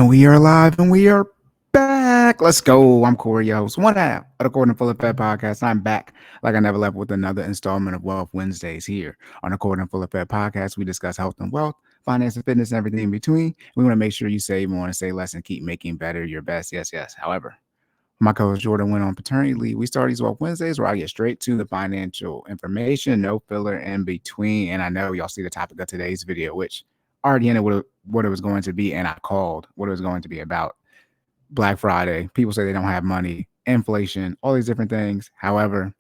And we are live and we are back. Let's go. I'm Cory, your host, one half of the Cory and FinallyFit podcast. I'm back like I never left with another installment of Wealth Wednesdays here on the Cory and FinallyFit podcast. We discuss health and wealth, finance and fitness, and everything in between. We want to make sure you save more and say less and keep making better your best. Yes, yes. However, my co-host Jordan went on paternity leave. We start these Wealth Wednesdays where I get straight to the financial information, no filler in between. And I know y'all see the topic of today's video, which already ended what it was going to be, and I called what it was going to be about. Black Friday. People say they don't have money, inflation, all these different things. However,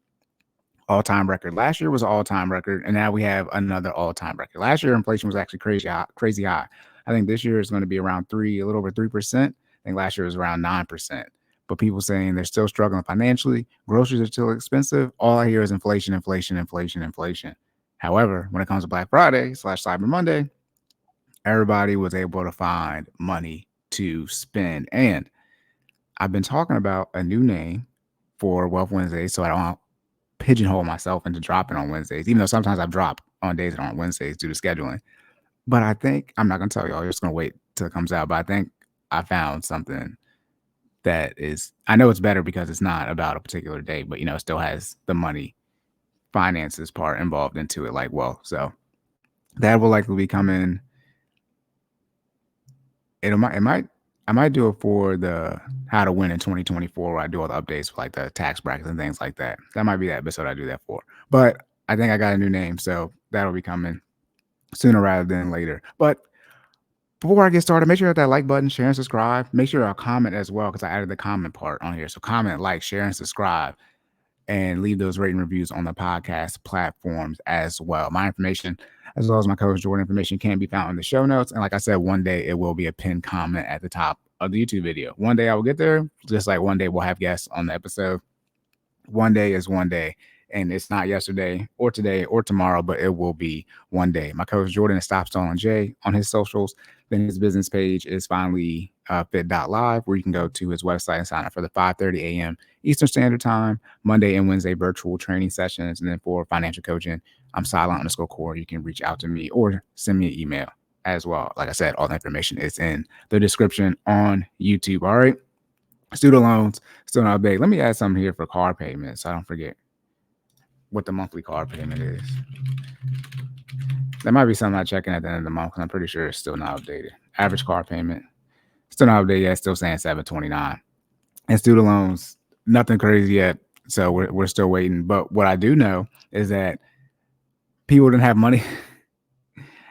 all-time record. Last year was an all-time record, and now we have another all-time record. Last year, inflation was actually crazy high. I think this year is going to be around a little over 3%. I think last year was around 9%. But people saying they're still struggling financially. Groceries are still expensive. All I hear is inflation, inflation, inflation, inflation. However, when it comes to Black Friday / Cyber Monday, everybody was able to find money to spend. And I've been talking about a new name for Wealth Wednesday, so I don't pigeonhole myself into dropping on Wednesdays, even though sometimes I drop on days that aren't Wednesdays due to scheduling. But I think, I'm not going to tell y'all, you're just going to wait till it comes out, but I think I found something that is, I know it's better because it's not about a particular day, but, it still has the money finances part involved into it, like wealth. So that will likely be coming. I might do it for the how to win in 2024, where I do all the updates for like the tax brackets and things like that. That might be the episode I do that for. But I think I got a new name, so that'll be coming sooner rather than later. But before I get started, make sure you hit that like button, share, and subscribe. Make sure you comment as well, because I added the comment part on here. So comment, like, share, and subscribe, and leave those rating reviews on the podcast platforms as well. My information, as well as my co-host Jordan information, can be found in the show notes. And like I said, one day it will be a pinned comment at the top of the YouTube video. One day I will get there, just like one day we'll have guests on the episode. One day is one day, and it's not yesterday or today or tomorrow, but it will be one day. My co-host Jordan is Stop Stalling J on his socials. Then his business page is FinallyFit.live, where you can go to his website and sign up for the 5:30 a.m. Eastern Standard Time, Monday and Wednesday virtual training sessions. And then for financial coaching, I'm silent_Cory. You can reach out to me or send me an email as well. Like I said, all the information is in the description on YouTube. All right. Student loans, still an update. Let me add something here for car payments so I don't forget what the monthly car payment is. That might be something I check in at the end of the month, because I'm pretty sure it's still not updated. Average car payment, still not updated yet, still saying $729. And student loans, nothing crazy yet, so we're still waiting. But what I do know is that people didn't have money.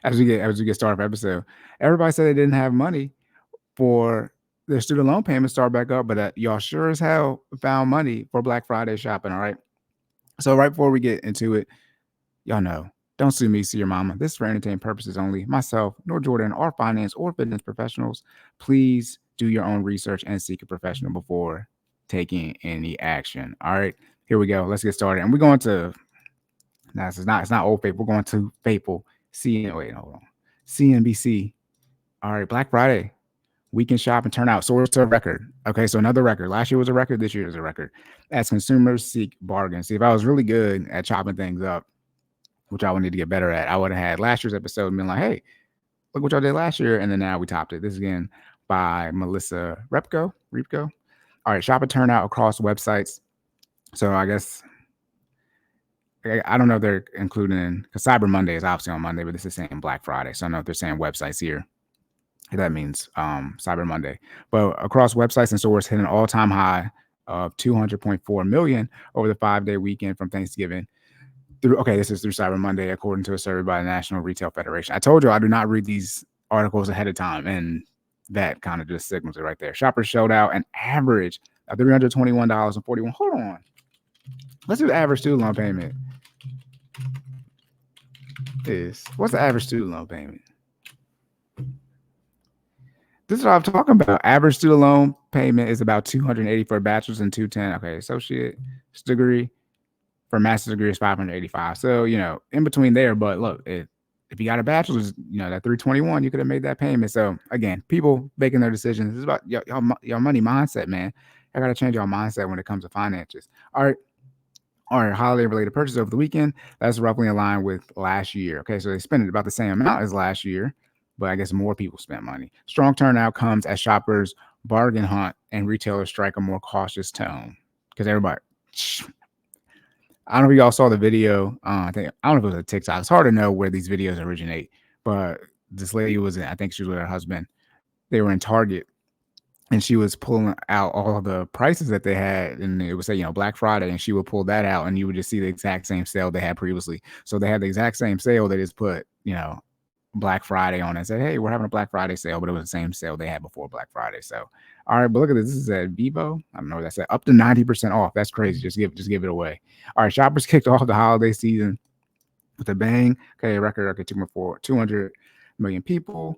as we get started for episode, everybody said they didn't have money for their student loan payments start back up, but y'all sure as hell found money for Black Friday shopping. All right. So right before we get into it, y'all know, don't sue me, sue your mama. This is for entertainment purposes only. Myself nor Jordan are finance or fitness professionals. Please do your own research and seek a professional before taking any action. All right, here we go. Let's get started. And we're going to, it's not Old Faithful. We're going to Faithful CNBC. All right, Black Friday. Weekend shop and turnout soars to a record. Okay, so another record. Last year was a record. This year is a record. As consumers seek bargains. See, if I was really good at chopping things up, which I would need to get better at, I would have had last year's episode and been like, hey, look what y'all did last year. And then now we topped it. This is again by Melissa Repko. All right, shop and turnout across websites. So I guess, I don't know if they're including, because Cyber Monday is obviously on Monday, but this is saying Black Friday. So I don't know if they're saying websites here. That means Cyber Monday. But across websites and stores hit an all-time high of 200.4 million over the 5-day weekend from Thanksgiving this is through Cyber Monday, according to a survey by the National Retail Federation. I told you I do not read these articles ahead of time, and that kind of just signals it right there. Shoppers shelled out an average of $321.41. Hold on. Let's do the average student loan payment. What's the average student loan payment? This is what I'm talking about. Average student loan payment is about $280 for a bachelor's and $210. Okay, associate's degree. For master's degree is $585. So, in between there. But look, if you got a bachelor's, that $321, you could have made that payment. So again, people making their decisions. It's about your money mindset, man. I got to change your mindset when it comes to finances. All right. Holiday related purchases over the weekend. That's roughly in line with last year. Okay. So they spent about the same amount as last year. but I guess more people spent money. Strong turnout comes as shoppers bargain hunt and retailers strike a more cautious tone because everybody. I don't know if y'all saw the video. I don't know if it was a TikTok. It's hard to know where these videos originate, but this lady was in, I think she was with her husband. They were in Target and she was pulling out all of the prices that they had, and it would say, Black Friday, and she would pull that out, and you would just see the exact same sale they had previously. So they had the exact same sale. They just put, Black Friday on it and said, hey, we're having a Black Friday sale, but it was the same sale they had before Black Friday. So, all right, but look at this. This is at Vivo. I don't know what that's at. Up to 90% off. That's crazy. Just give it away. All right, shoppers kicked off the holiday season with a bang. Okay, record 200 million people.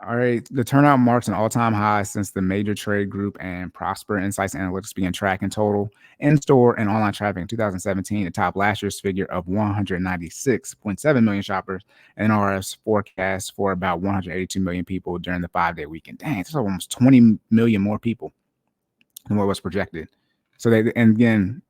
All right, the turnout marks an all-time high since the major trade group and Prosper Insights Analytics began tracking total in-store and online traffic in 2017 to top last year's figure of 196.7 million shoppers, and NRS forecast for about 182 million people during the 5-day weekend. Dang, that's almost 20 million more people than what was projected. So and again,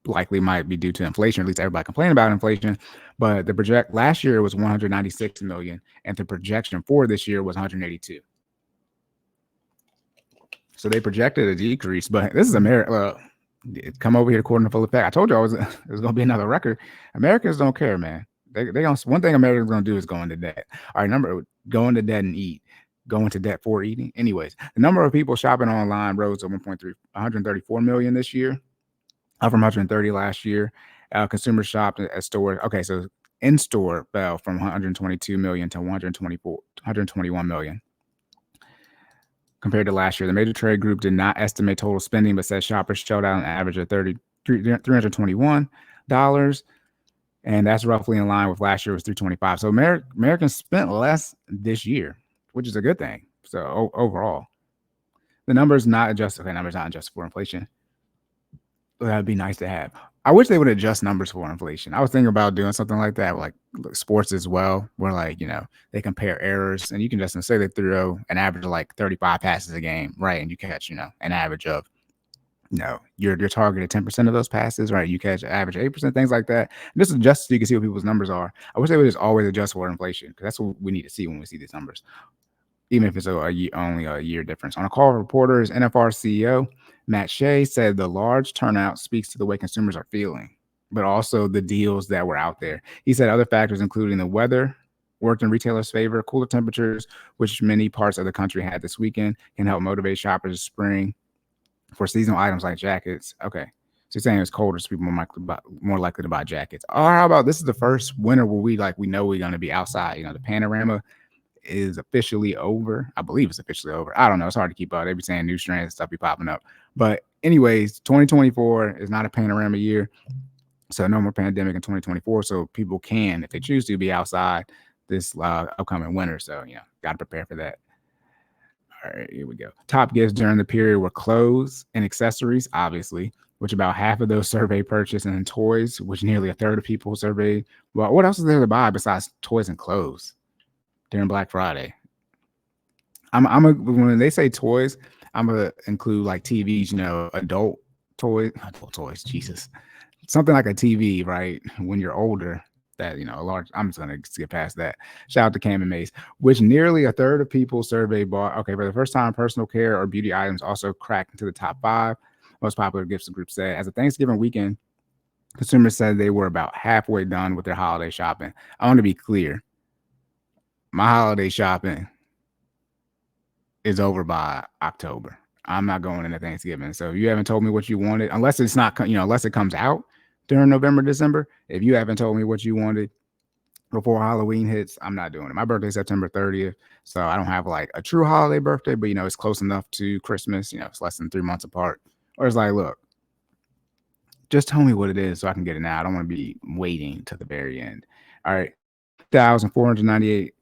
likely might be due to inflation. At least everybody complained about inflation, but the project last year was 196 million, and the projection for this year was 182. So they projected a decrease, but this is America. Come over here, according to Full Effect. I told you it was going to be another record. Americans don't care, man. They don't. One thing Americans going to do is go into debt. All right, go into debt and eat. Go into debt for eating. Anyways, the number of people shopping online rose to 134 million this year, up from 130 last year. Consumers shopped at stores. Okay, so in-store fell from 122 million to 121 million compared to last year. The major trade group did not estimate total spending, but said shoppers shelled out an average of $321, and that's roughly in line with last year was $325. So Americans spent less this year, which is a good thing. So overall, the numbers not adjusted. Okay, numbers not adjusted for inflation. That'd be nice to have. I wish they would adjust numbers for inflation. I was thinking about doing something like that, like sports as well, where they compare errors, and you can just say they throw an average of like 35 passes a game, right? And you catch, an average of, your targeted 10% of those passes, right? You catch average 8%, things like that. And just adjust so you can see what people's numbers are. I wish they would just always adjust for inflation, because that's what we need to see when we see these numbers, even if it's only a year difference. On a call with reporters, NFR CEO Matt Shea said the large turnout speaks to the way consumers are feeling, but also the deals that were out there. He said other factors, including the weather, worked in retailers' favor. Cooler temperatures, which many parts of the country had this weekend, can help motivate shoppers this spring for seasonal items like jackets. Okay. So you're saying it's colder, so people more likely to buy jackets. Or how about this is the first winter where we know we're going to be outside. The panorama is officially over. I believe it's officially over. I don't know. It's hard to keep up. They be saying new strands and stuff be popping up. But anyways, 2024 is not a panorama year. So no more pandemic in 2024. So people can, if they choose to, be outside this upcoming winter. So, got to prepare for that. All right, here we go. Top gifts during the period were clothes and accessories, obviously, which about half of those surveyed purchased, and toys, which nearly a third of people surveyed. Well, what else is there to buy besides toys and clothes during Black Friday? When they say toys, I'm gonna include like TVs, adult toys, Jesus, something like a TV, right? When you're older, that a large. I'm just gonna skip past that. Shout out to Cam and Mace, which nearly a third of people surveyed bought. Okay, for the first time, personal care or beauty items also cracked into the top 5 most popular gifts. The group said as a Thanksgiving weekend, consumers said they were about halfway done with their holiday shopping. I want to be clear, my holiday shopping is over by October. I'm not going into Thanksgiving. So if you haven't told me what you wanted, unless it's not, unless it comes out during November, December, if you haven't told me what you wanted before Halloween hits, I'm not doing it. My birthday's September 30th. So I don't have like a true holiday birthday, but it's close enough to Christmas. It's less than 3 months apart. Or it's like, look, just tell me what it is so I can get it now. I don't want to be waiting to the very end. All right. 1,498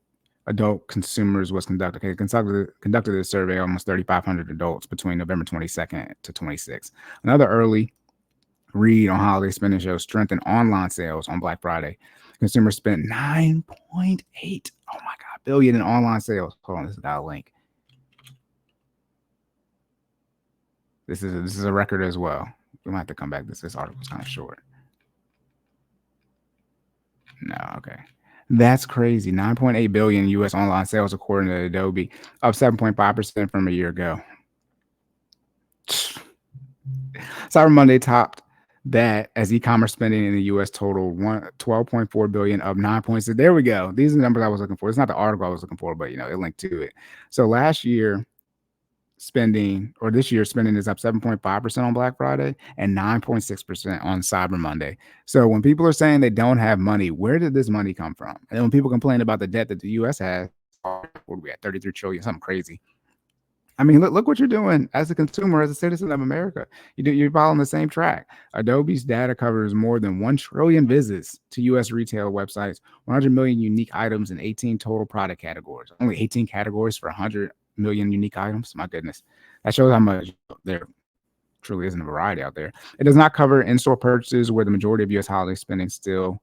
adult consumers was conducted. Okay, conducted this survey almost 3,500 adults between November 22nd to 26th. Another early read on holiday spending shows strength in online sales on Black Friday. Consumers spent 9.8 billion in online sales. Hold on, this is not a link. This is a record as well. We might have to come back. This article is kind of short. No, okay. That's crazy. 9.8 billion US online sales according to Adobe, up 7.5% from a year ago. Cyber Monday topped that as e-commerce spending in the US totaled 12.4 billion, up 9.6. There we go. These are the numbers I was looking for. It's not the article I was looking for, but it linked to it. So last year spending, or this year spending, is up 7.5% on Black Friday and 9.6% on Cyber Monday. So when people are saying they don't have money, where did this money come from? And when people complain about the debt that the US has, what are we at, 33 trillion, something crazy. I mean, look what you're doing as a consumer, as a citizen of America. You're following the same track. Adobe's data covers more than 1 trillion visits to U.S. retail websites, 100 million unique items, and 18 total product categories. Only 18 categories for 100 million unique items. My goodness, that shows how much there truly isn't a variety out there. It does not cover in-store purchases, where the majority of U.S. holiday spending still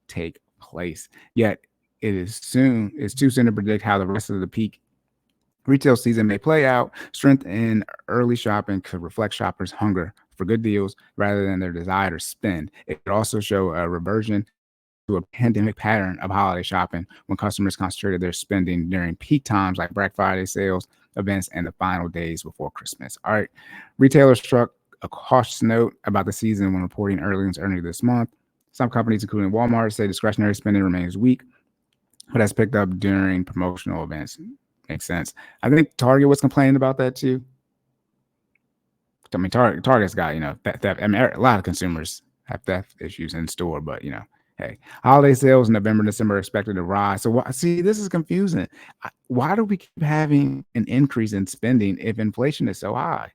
take place. Yet it's too soon to predict how the rest of the peak retail season may play out. Strength in early shopping could reflect shoppers' hunger for good deals rather than their desire to spend. It could also show a reversion to a pandemic pattern of holiday shopping when customers concentrated their spending during peak times like Black Friday sales, events, and the final days before Christmas. All right. Retailers struck a cautious note about the season when reporting earnings earlier this month. Some companies, including Walmart, say discretionary spending remains weak, but has picked up during promotional events. Makes sense. I think Target was complaining about that too. I mean, Target's got theft. I mean, a lot of consumers have theft issues in store, but hey, holiday sales in November, December are expected to rise. So see, this is confusing. Why do we keep having an increase in spending if inflation is so high?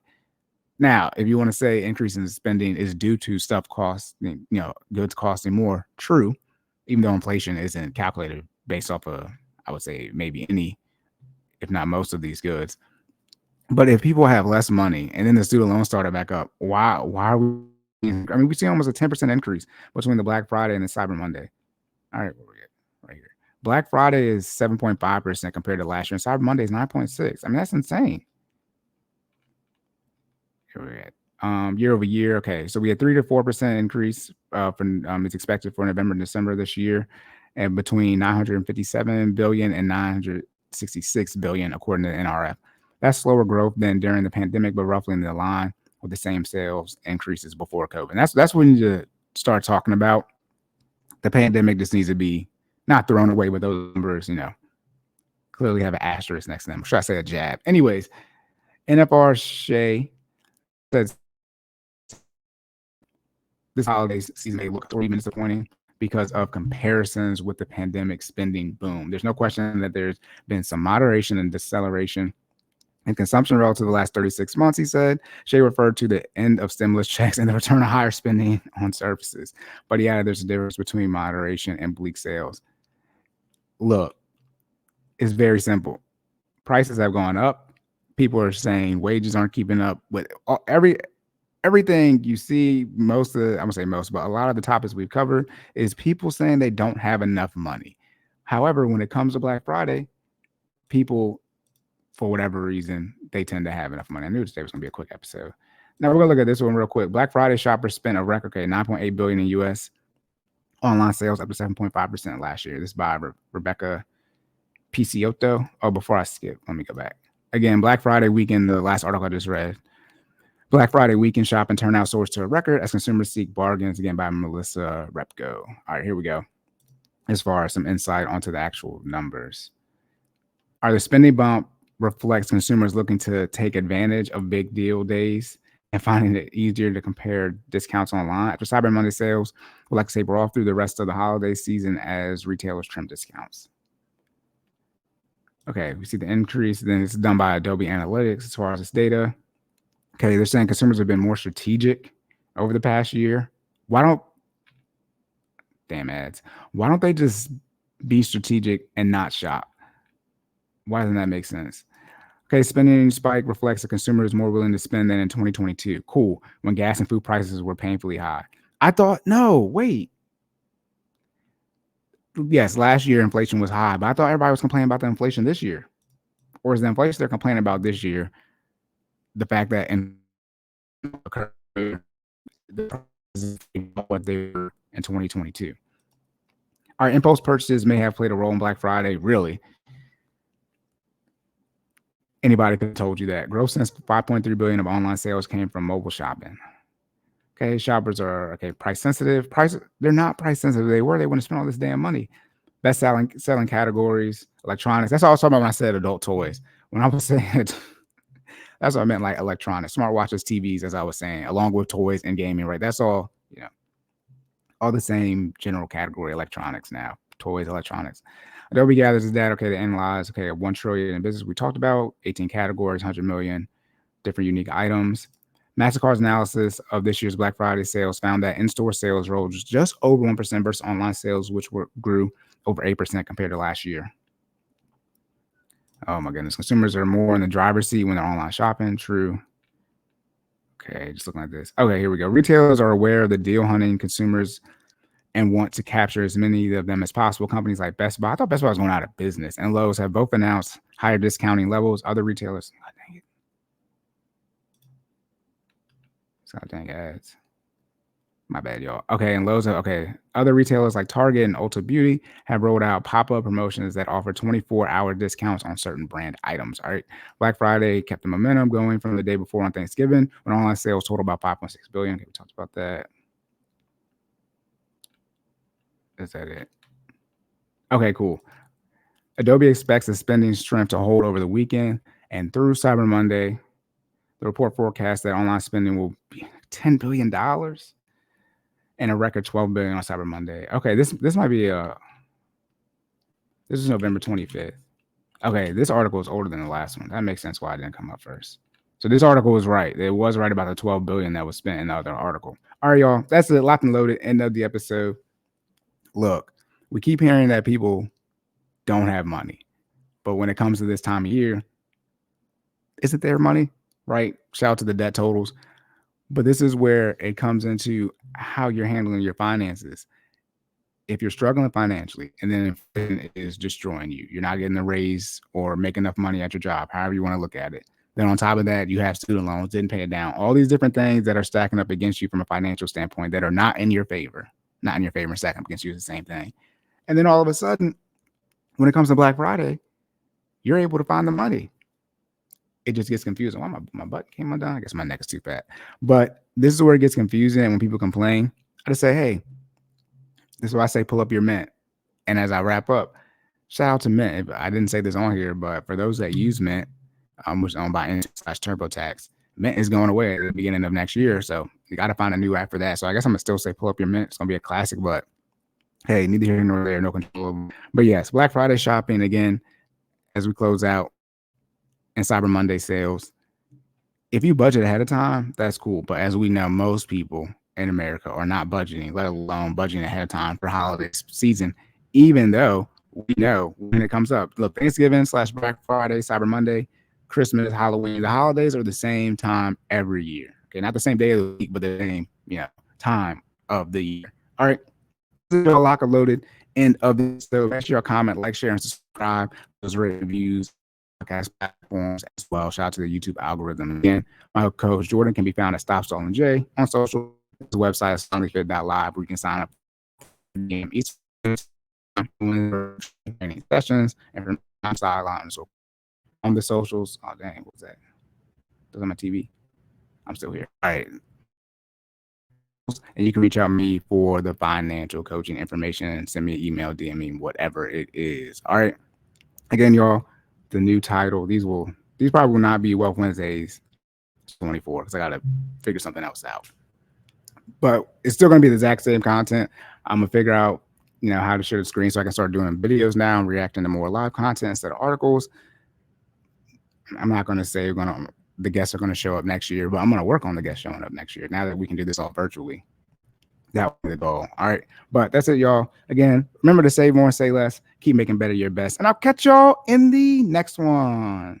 Now, if you want to say increase in spending is due to stuff costing, goods costing more, true, even though inflation isn't calculated based off of, I would say, maybe any, if not most of these goods. But if people have less money and then the student loans started back up, why are we? I mean, we see almost a 10% increase between the Black Friday and the Cyber Monday. All right, where we at? Right here. Black Friday is 7.5% compared to last year, and Cyber Monday is 9.6. I mean, that's insane. Here we're at. Year over year. Okay, so we had 3 to 4% increase it's expected for November and December this year, and between 957 billion and 966 billion, according to the NRF. That's slower growth than during the pandemic, but roughly in the line with the same sales increases before COVID. And that's when you need to start talking about the pandemic. Just needs to be not thrown away, but those numbers, clearly have an asterisk next to them. Or should I say a jab? Anyways, NFR Shea says this holiday season may look or even disappointing because of comparisons with the pandemic spending boom. There's no question that there's been some moderation and deceleration in consumption relative to the last 36 months, he said. Shea referred to the end of stimulus checks and the return of higher spending on services. But he added there's a difference between moderation and bleak sales. Look, it's very simple. Prices have gone up. People are saying wages aren't keeping up with everything you see. I'm gonna say most, but a lot of the topics we've covered is people saying they don't have enough money. However, when it comes to Black Friday, people, for whatever reason, they tend to have enough money. I knew today was going to be a quick episode. Now we're going to look at this one real quick. Black Friday shoppers spent a record, 9.8 billion in U.S. online sales, up to 7.5% last year. This is by Rebecca Picciotto. Oh, before I skip, let me go back. Again, Black Friday weekend, the last article I just read. Black Friday weekend shopping turnout soars to a record as consumers seek bargains, again by Melissa Repko. All right, here we go. As far as some insight onto the actual numbers. Are the spending bump reflects consumers looking to take advantage of big deal days and finding it easier to compare discounts online after Cyber Monday sales will likely taper off through the rest of the holiday season as retailers trim discounts. Okay, we see the increase. Then it's done by Adobe Analytics as far as this data. Okay, they're saying consumers have been more strategic over the past year. Why don't they just be strategic and not shop? Why doesn't that make sense? Okay, spending spike reflects the consumer is more willing to spend than in 2022. Cool, when gas and food prices were painfully high. I thought, no, wait. Yes, last year inflation was high, but I thought everybody was complaining about the inflation this year. Or is the inflation they're complaining about this year the fact that what they were in 2022? Our impulse purchases may have played a role in Black Friday. Really, anybody could have told you that. Growth since 5.3 billion of online sales came from mobile shopping. Okay, shoppers are price sensitive. They're not price sensitive. They want to spend all this damn money. Best selling categories, electronics. That's all I was talking about when I said adult toys. When I was saying it, that's what I meant, like electronics, smartwatches, TVs, as I was saying, along with toys and gaming, right? That's all, all the same general category electronics now. Toys, electronics. Adobe gathers his data, to analyze, 1 trillion in business we talked about, 18 categories, 100 million different unique items. MasterCard's analysis of this year's Black Friday sales found that in-store sales rose just over 1% versus online sales, which grew over 8% compared to last year. Oh my goodness. Consumers are more in the driver's seat when they're online shopping. True. Okay, just looking at this. Okay, here we go. Retailers are aware of the deal hunting consumers and want to capture as many of them as possible. Companies like Best Buy, I thought Best Buy was going out of business, and Lowe's have both announced higher discounting levels. Other retailers, oh, dang it. God dang ads. My bad, y'all. Okay, and Lowe's, other retailers like Target and Ulta Beauty have rolled out pop-up promotions that offer 24-hour discounts on certain brand items. All right. Black Friday kept the momentum going from the day before on Thanksgiving, when online sales totaled about 5.6 billion. Okay, we talked about that. Is that it? Okay, cool. Adobe expects the spending strength to hold over the weekend and through Cyber Monday. The report forecasts that online spending will be $10 billion and a record $12 billion on Cyber Monday. Okay, this might be this is November 25th. Okay, this article is older than the last one. That makes sense why it didn't come up first. So this article was right. It was right about the $12 billion that was spent in the other article. All right, y'all. That's it. Locked and loaded. End of the episode. Look, we keep hearing that people don't have money, but when it comes to this time of year, isn't there money? Right? Shout out to the debt totals. But this is where it comes into how you're handling your finances. If you're struggling financially and then inflation is destroying you, you're not getting a raise or make enough money at your job, however you want to look at it. Then on top of that, you have student loans, didn't pay it down. All these different things that are stacking up against you from a financial standpoint that are not in your favor, stacking up against you is the same thing. And then all of a sudden, when it comes to Black Friday, you're able to find the money. It just gets confusing. Why my butt came undone? I guess my neck is too fat. But this is where it gets confusing. And when people complain, I just say, hey, this is why I say pull up your Mint. And as I wrap up, shout out to Mint. I didn't say this on here, but for those that use Mint, which is owned by N/TurboTax, Mint is going away at the beginning of next year. So you got to find a new app for that. So I guess I'm going to still say pull up your Mint. It's going to be a classic, but hey, neither here nor there, no control. But yes, Black Friday shopping again, as we close out, and Cyber Monday sales. If you budget ahead of time, that's cool. But as we know, most people in America are not budgeting, let alone budgeting ahead of time for holiday season, even though we know when it comes up. Look, Thanksgiving / Black Friday, Cyber Monday, Christmas, Halloween, the holidays are the same time every year. Okay, not the same day of the week, but the same, time of the year. All right. This is your lock and loaded end of this. So make sure you comment, like, share, and subscribe. Those reviews, podcast platforms as well. Shout out to the YouTube algorithm. Again, my coach Jordan can be found at Stop Stalling J on social. The website is FinallyFit.live, where you can sign up for the game each training sessions and from sidelines. So on the socials, oh dang, what's that? Those on my TV. I'm still here. All right. And you can reach out to me for the financial coaching information and send me an email, DM me, whatever it is. All right. Again, y'all, the new title, these probably will not be Wealth Wednesdays 24 because I got to figure something else out. But it's still going to be the exact same content. I'm going to figure out, how to share the screen so I can start doing videos now and reacting to more live content instead of articles. I'm not going to say the guests are going to show up next year, but I'm going to work on the guests showing up next year now that we can do this all virtually. That was the goal. All right. But that's it, y'all. Again, remember to save more and say less. Keep making better your best. And I'll catch y'all in the next one.